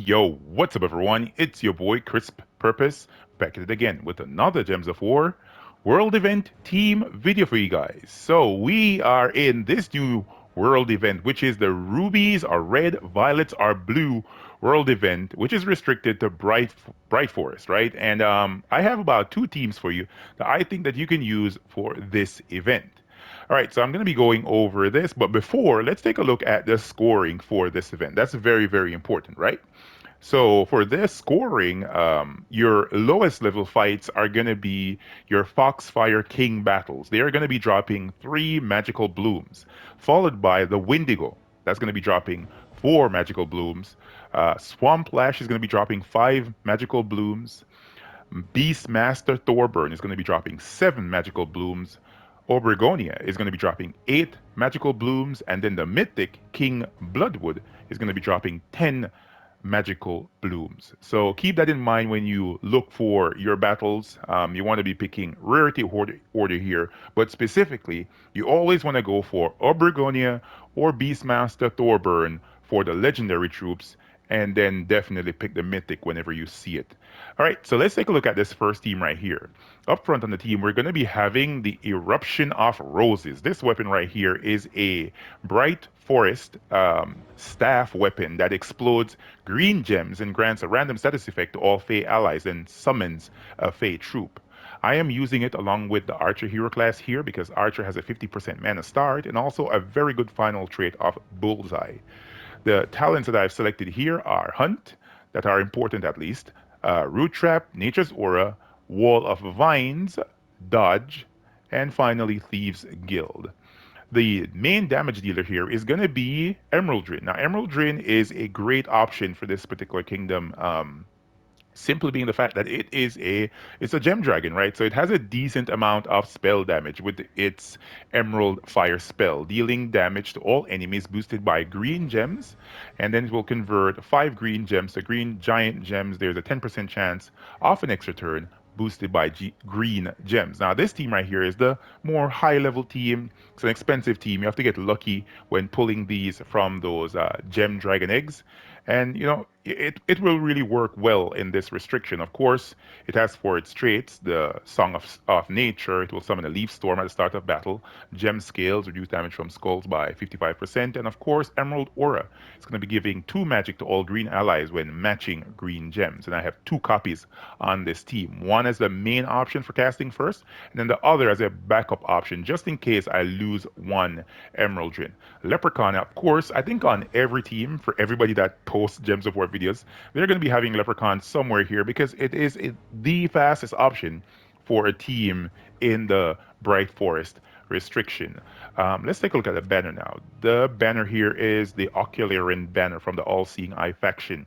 Yo, what's up everyone? It's your boy CrispPurpose back at it again with another Gems of War World Event team video for you guys. So we are in this new world event, which is the rubies are red, violets are blue world event, which is restricted to Bright Forest, right? And I have about two teams for you that I think that you can use for this event. All right, so I'm going to be going over this, but before, let's take a look at the scoring for this event. That's very, very important, right? So for this scoring, your lowest level fights are going to be your Foxfire King battles. They are going to be dropping 3 magical blooms, followed by the Windigo. That's going to be dropping 4 magical blooms. Swamp Lash is going to be dropping 5 magical blooms. Beastmaster Thorburn is going to be dropping 7 magical blooms. Obrigonia is going to be dropping 8 magical blooms, and then the mythic King Bloodwood is going to be dropping 10 magical blooms. So keep that in mind when you look for your battles. You want to be picking rarity order here, but specifically, you always want to go for Obrigonia or Beastmaster Thorburn for the legendary troops, and then definitely pick the mythic whenever you see it. All right, so let's take a look at this first team right here. Up front on the team, we're going to be having the Eruption of Roses. This weapon right here is a Bright Forest staff weapon that explodes green gems and grants a random status effect to all Fey allies and summons a Fey troop. I am using it along with the Archer hero class here because Archer has a 50% mana start and also a very good final trait of Bullseye. The talents that I've selected here are Hunt, that are important at least, Root Trap, Nature's Aura, Wall of Vines, Dodge, and finally Thieves Guild. The main damage dealer here is going to be Emerald Drin. Now, Emerald Drin is a great option for this particular kingdom. Simply being the fact that it's a gem dragon, right? So it has a decent amount of spell damage with its Emerald Fire spell, dealing damage to all enemies boosted by green gems, and then it will convert 5 green gems to green giant gems. There's a 10% chance of an extra turn boosted by green gems. Now this team right here is the more high level team. It's an expensive team. You have to get lucky when pulling these from those gem dragon eggs. And you know, it will really work well in this restriction. Of course, it has for its traits the Song of Nature. It will summon a leaf storm at the start of battle. Gem scales reduce damage from skulls by 55%. And of course, Emerald Aura. It's going to be giving 2 magic to all green allies when matching green gems. And I have 2 copies on this team. One as the main option for casting first, and then the other as a backup option just in case I lose one Emerald Drin. Leprechaun, of course, I think on every team, for everybody that posts Gems of War videos, they're going to be having Leprechaun somewhere here because it is the fastest option for a team in the Bright Forest restriction. Let's take a look at the banner now. The banner here is the Ocularian banner from the All Seeing Eye faction.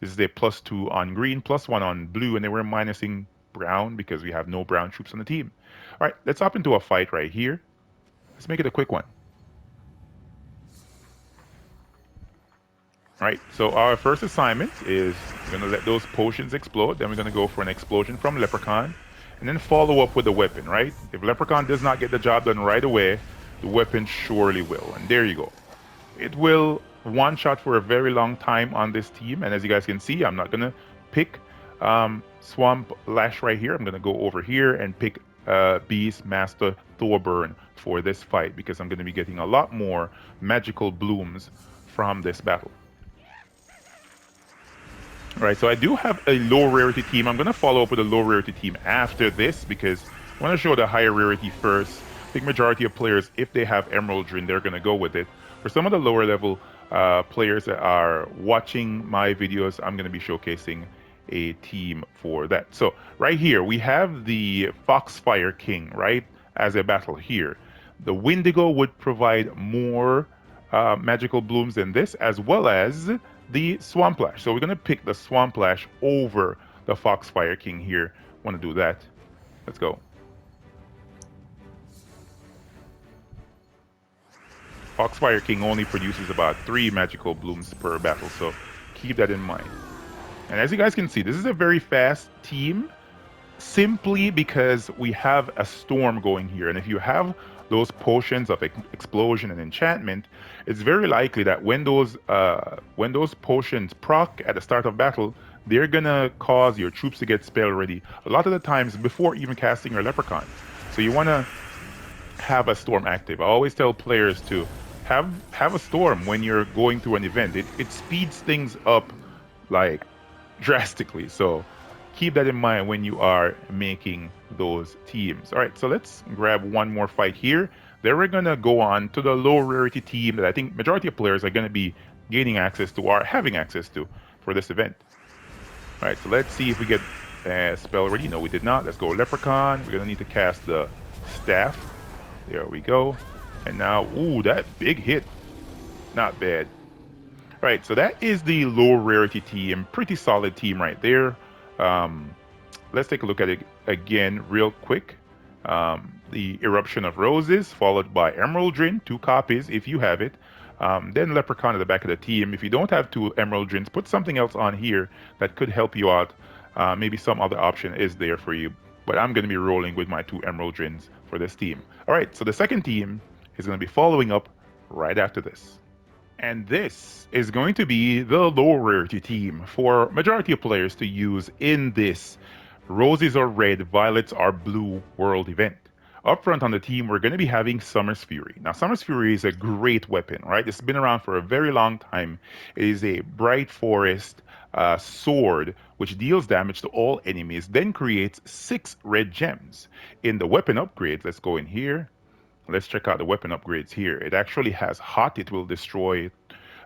This is a +2 on green, +1 on blue, and then we're minusing brown because we have no brown troops on the team. All right, let's hop into a fight right here. Let's make it a quick one. All right, so our first assignment is we're going to let those potions explode. Then we're going to go for an explosion from Leprechaun. And then follow up with the weapon, right? If Leprechaun does not get the job done right away, the weapon surely will. And there you go. It will one-shot for a very long time on this team. And as you guys can see, I'm not going to pick Swamp Lash right here. I'm going to go over here and pick Beastmaster Thorburn for this fight because I'm going to be getting a lot more magical blooms from this battle. All right, so I do have a low rarity team. I'm going to follow up with a low rarity team after this because I want to show the higher rarity first. I think majority of players, if they have Emerald Drin, they're going to go with it. For some of the lower level players that are watching my videos, I'm going to be showcasing a team for that. So right here, we have the Foxfire King, right, as a battle here. The Windigo would provide more magical blooms than this, as well as the Swamp Lash. So we're going to pick the Swamp Lash over the Foxfire King here. Want to do that. Let's go. Foxfire King only produces about 3 magical blooms per battle, so keep that in mind. And as you guys can see, this is a very fast team. simply because we have a storm going here. And if you have those potions of explosion and enchantment, it's very likely that when those potions proc at the start of battle, they're gonna cause your troops to get spell ready a lot of the times before even casting your leprechaun. So you wanna have a storm active. I always tell players to have a storm when you're going through an event. It speeds things up like drastically. So keep that in mind when you are making those teams. All right, so let's grab one more fight here. Then we're gonna go on to the low rarity team that I think majority of players are gonna be gaining access to or having access to for this event. All right, so let's see if we get a spell ready. No, we did not. Let's go Leprechaun. We're gonna need to cast the staff. There we go. And now, ooh, that big hit. Not bad. All right, so that is the low rarity team. Pretty solid team right there. Um, let's take a look at it again real quick. The Eruption of Roses, followed by Emerald Drin, 2 copies if you have it. Then Leprechaun at the back of the team. If you don't have 2 Emerald Drins, put something else on here that could help you out. Maybe some other option is there for you. But I'm going to be rolling with my 2 Emerald Drins for this team. All right, so the second team is going to be following up right after this. And this is going to be the low rarity team for majority of players to use in this roses are red, violets are blue world event. Up front on the team, we're going to be having Summer's Fury. Now, Summer's Fury is a great weapon, right? It's been around for a very long time. It is a bright forest sword which deals damage to all enemies, then creates 6 red gems. In the weapon upgrades, let's go in here. Let's check out the weapon upgrades here. It actually has hot, it will destroy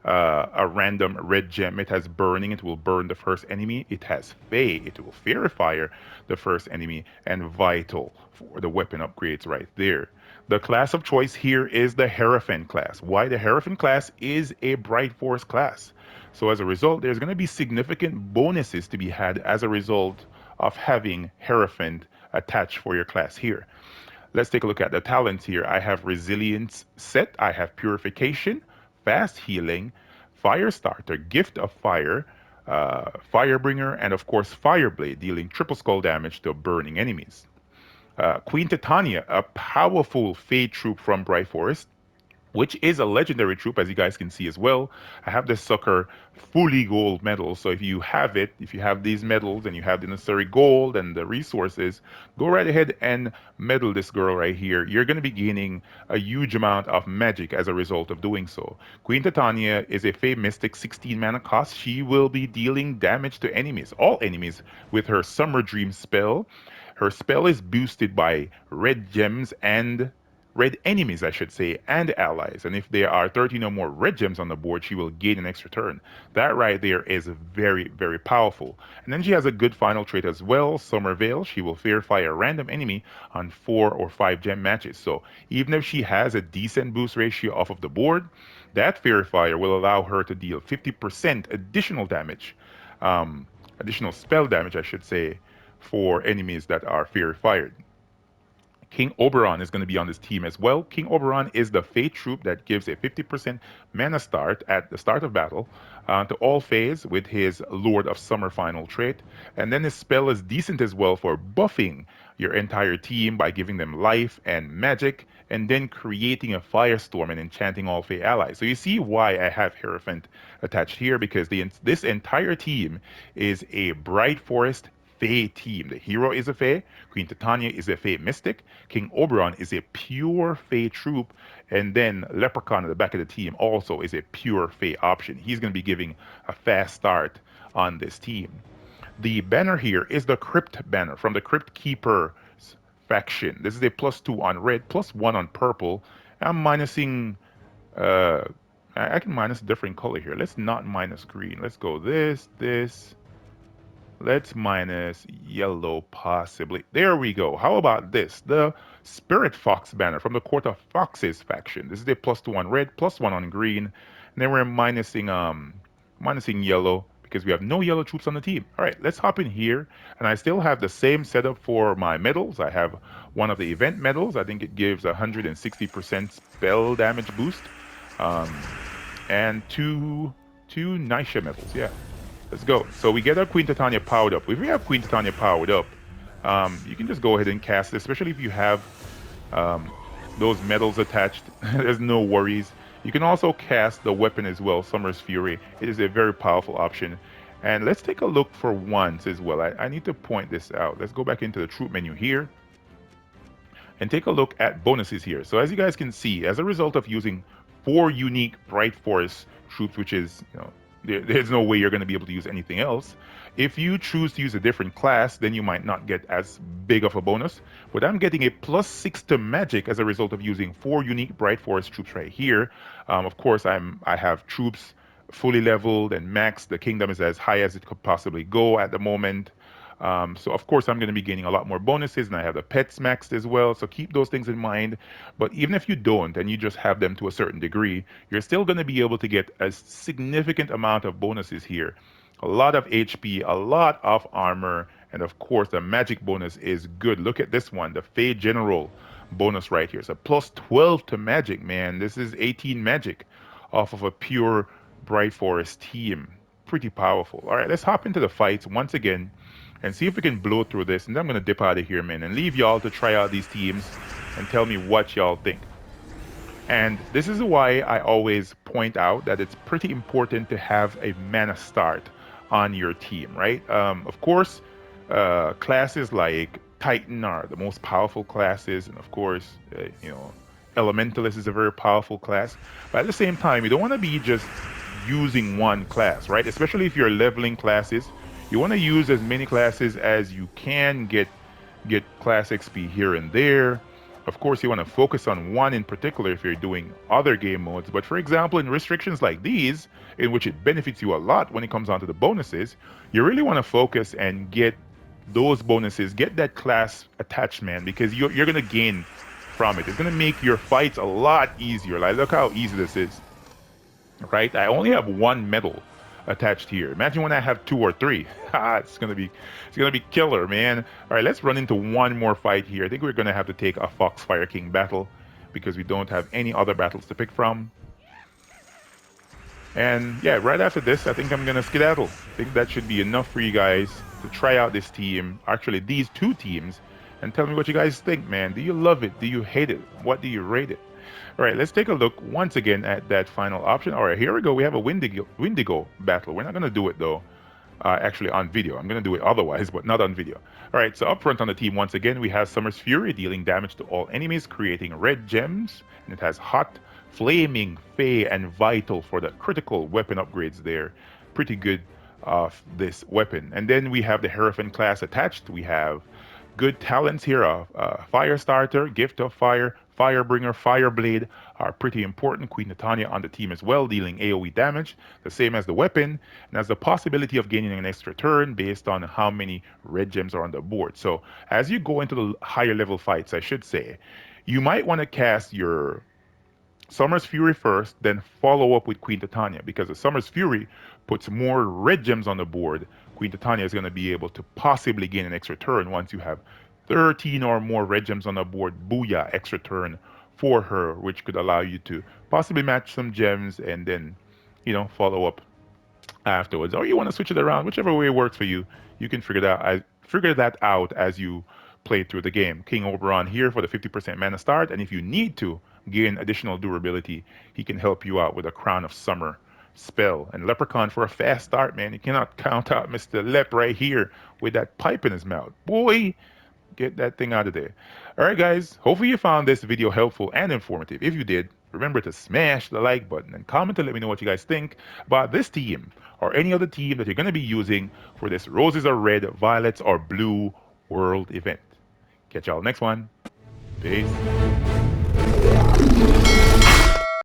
a random red gem. It has burning, it will burn the first enemy. It has fey, it will fairy fire the first enemy, and vital for the weapon upgrades right there. The class of choice here is the Hierophant class. Why? The Hierophant class is a Bright Force class. So as a result, there's going to be significant bonuses to be had as a result of having Hierophant attached for your class here. Let's take a look at the talents here. I have Resilience set, I have Purification, Fast Healing, Fire Starter, Gift of Fire, Firebringer, and of course Fireblade, dealing triple skull damage to burning enemies. Queen Titania, a powerful Fade troop from Bright Forest, which is a legendary troop, as you guys can see as well. I have this sucker fully gold medal, so if you have it, if you have these medals and you have the necessary gold and the resources, go right ahead and medal this girl right here. You're going to be gaining a huge amount of magic as a result of doing so. Queen Titania is a Fey Mystic 16 mana cost. She will be dealing damage to enemies, all enemies, with her Summer Dream spell. Her spell is boosted by red gems and red enemies, I should say, and allies. And if there are 13 or more red gems on the board, she will gain an extra turn. That right there is very, very powerful. And then she has a good final trait as well, Summer Veil. She will Fear Fire a random enemy on 4 or 5 gem matches. So even if she has a decent boost ratio off of the board, that Fear Fire will allow her to deal 50% additional damage, additional spell damage, I should say, for enemies that are Fear Fired. King Oberon is going to be on this team as well. King Oberon is the Fate troop that gives a 50% mana start at the start of battle to all Fays with his Lord of Summer final trait. And then his spell is decent as well for buffing your entire team by giving them life and magic, and then creating a firestorm and enchanting all Fey allies. So you see why I have Hierophant attached here, because this entire team is a Bright Forest Fey team. The hero is a Fey, Queen Titania is a Fey Mystic, King Oberon is a pure Fey troop, and then Leprechaun at the back of the team also is a pure Fey option. He's going to be giving a fast start on this team. The banner here is the Crypt banner from the Crypt Keeper's faction. This is a +2 on red, +1 on purple. I'm minusing, I can minus a different color here. Let's not minus green. Let's go this. Let's minus yellow, possibly. There we go. How about this? The Spirit Fox banner from the Court of Foxes faction. This is a +2 on red, +1 on green. And then we're minusing yellow because we have no yellow troops on the team. All right, let's hop in here. And I still have the same setup for my medals. I have one of the event medals. I think it gives 160% spell damage boost. And two Nisha medals, yeah. Let's go. So we get our Queen Titania powered up. If we have Queen Titania powered up, You can just go ahead and cast it, especially if you have um, those medals attached. There's no worries. You can also cast the weapon as well, Summer's Fury. It is a very powerful option. And let's take a look for once as well. I need to point this out. Let's go back into the troop menu here and take a look at bonuses here. So as you guys can see, as a result of using 4 unique Bright Forest troops, which is, there's no way you're going to be able to use anything else. If you choose to use a different class, then you might not get as big of a bonus. But I'm getting a +6 to magic as a result of using 4 unique Bright Forest troops right here. Of course, I have troops fully leveled and maxed. The kingdom is as high as it could possibly go at the moment. So of course I'm going to be gaining a lot more bonuses, and I have the pets maxed as well. So keep those things in mind. But even if you don't, and you just have them to a certain degree, you're still going to be able to get a significant amount of bonuses here. A lot of HP, a lot of armor, and of course the magic bonus is good. Look at this one, the Fey General bonus right here. So +12 to magic, man. This is 18 magic off of a pure Bright Forest team. Pretty powerful. All right, let's hop into the fights once again and see if we can blow through this. And then I'm going to dip out of here, man, and leave y'all to try out these teams and tell me what y'all think. And this is why I always point out that it's pretty important to have a mana start on your team, right? Of course, classes like Titan are the most powerful classes, and of course, Elementalist is a very powerful class. But at the same time, you don't want to be just using one class, right? Especially if you're leveling classes, you want to use as many classes as you can, get class XP here and there. Of course, you want to focus on one in particular if you're doing other game modes. But for example, in restrictions like these, in which it benefits you a lot when it comes down to the bonuses, you really want to focus and get those bonuses, get that class attachment, because you're going to gain from it. It's going to make your fights a lot easier. Like, look how easy this is, right? I only have 1 medal attached here. Imagine when I have 2 or 3. It's gonna be killer, man. All right, let's run into one more fight here. I think we're gonna have to take a Foxfire King battle because we don't have any other battles to pick from. And yeah, right after this, I think I'm gonna skedaddle. I think that should be enough for you guys to try out this team. Actually, these 2 teams, and tell me what you guys think, man. Do you love it? Do you hate it? What do you rate it? All right, let's take a look once again at that final option. All right, here we go. We have a Windigo battle. We're not going to do it, though, actually on video. I'm going to do it otherwise, but not on video. All right, so up front on the team, once again, we have Summer's Fury, dealing damage to all enemies, creating red gems. And it has Hot, Flaming, Fey, and Vital for the critical weapon upgrades there. Pretty good of this weapon. And then we have the Hierophant class attached. We have good talents here of Fire Starter, Gift of Fire, Firebringer, Fireblade are pretty important. Queen Titania on the team as well, dealing AoE damage, the same as the weapon, and has the possibility of gaining an extra turn based on how many red gems are on the board. So as you go into the higher level fights, I should say, you might want to cast your Summer's Fury first, then follow up with Queen Titania, because the Summer's Fury puts more red gems on the board. Queen Titania is going to be able to possibly gain an extra turn once you have 13 or more red gems on the board. Booyah, extra turn for her, which could allow you to possibly match some gems and then, follow up afterwards. Or you want to switch it around, whichever way works for you. You can figure that out as you play through the game. King Oberon here for the 50% mana start, and if you need to gain additional durability, he can help you out with a Crown of Summer spell. And Leprechaun for a fast start, man. You cannot count out Mr. Lep right here with that pipe in his mouth. Boy, get that thing out of there. All right, guys. Hopefully you found this video helpful and informative. If you did, remember to smash the like button and comment to let me know what you guys think about this team or any other team that you're going to be using for this Roses Are Red, Violets Are Blue World event. Catch y'all next one. Peace.